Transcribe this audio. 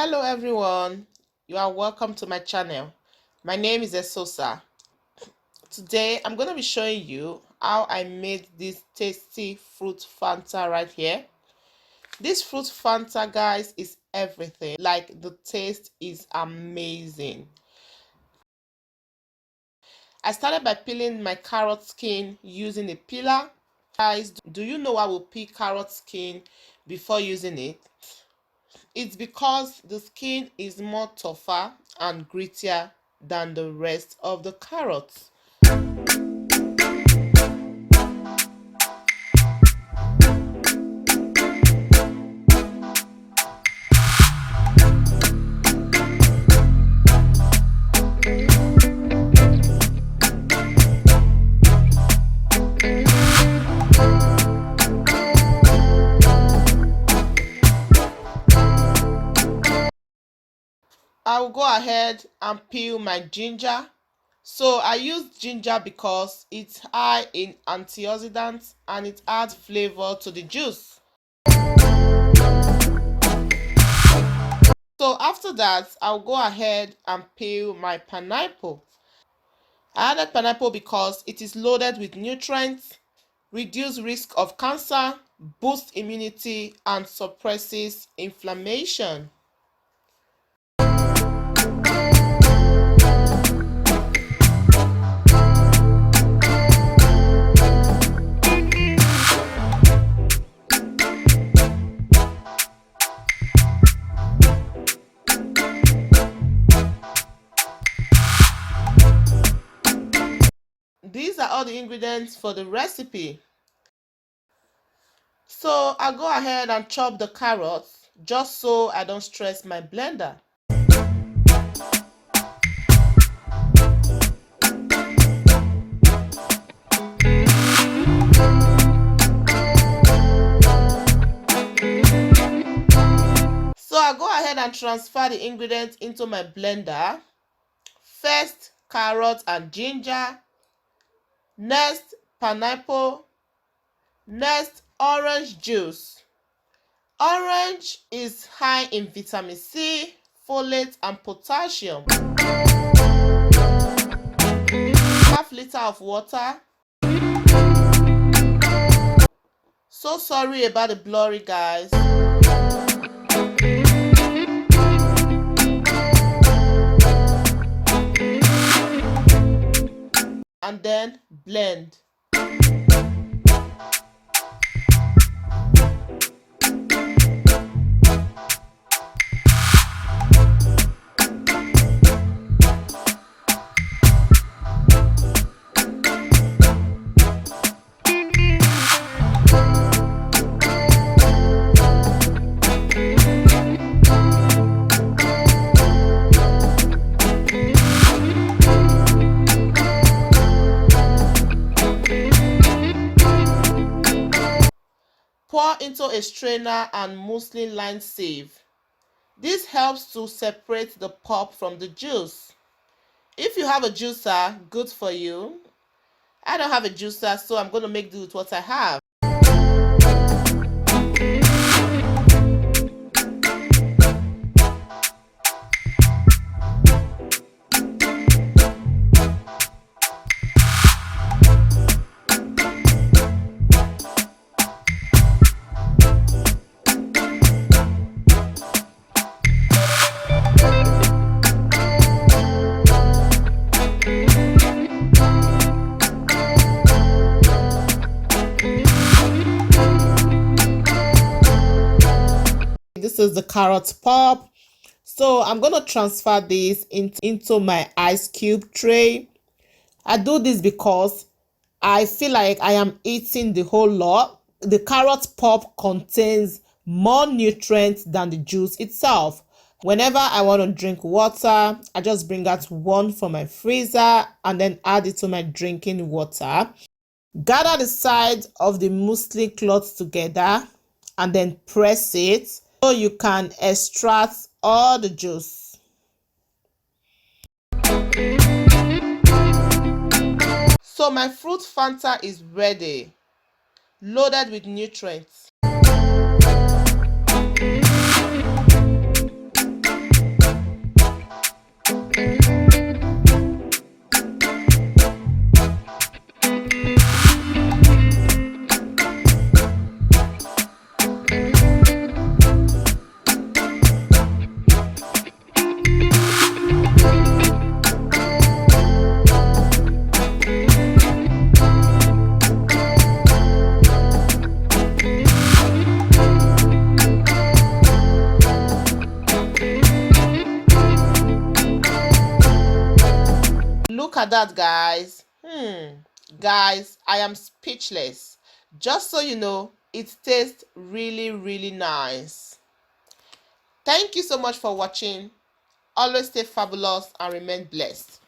Hello everyone, you are welcome to my channel. My name is Esosa. Today I'm going to be showing you how I made this tasty fruit Fanta right here. This fruit Fanta, guys, is everything. Like, the taste is amazing. I started by peeling my carrot skin using a peeler. Guys, do you know I will peel carrot skin before using it? It's because the skin is more tougher and grittier than the rest of the carrots. I will go ahead and peel my ginger. So I use ginger because it's high in antioxidants and it adds flavor to the juice. So after that, I'll go ahead and peel my pineapple. I added pineapple because it is loaded with nutrients, reduce risk of cancer, boosts immunity, and suppresses inflammation. These are all the ingredients for the recipe. So I'll go ahead and chop the carrots just so I don't stress my blender. So I'll go ahead and transfer the ingredients into my blender. First, carrot and ginger. Next, pineapple. Next, orange juice. Orange is high in vitamin C, folate, and potassium. Half liter of water. So sorry about the blurry, guys. And then blend. Pour into a strainer and muslin-lined sieve. This helps to separate the pulp from the juice. If you have a juicer, good for you. I don't have a juicer, so I'm going to make do with what I have. This is the carrot pulp. So I'm going to transfer this into my ice cube tray. I do this because I feel like I am eating the whole lot. The carrot pulp contains more nutrients than the juice itself. Whenever I want to drink water, I just bring out one from my freezer and then add it to my drinking water. Gather the sides of the muesli cloth together and then press it so you can extract all the juice. So my fruit Fanta is ready, loaded with nutrients. at that, guys. Guys, I am speechless. Just so you know, it tastes really, really nice. Thank you so much for watching. Always stay fabulous and remain blessed.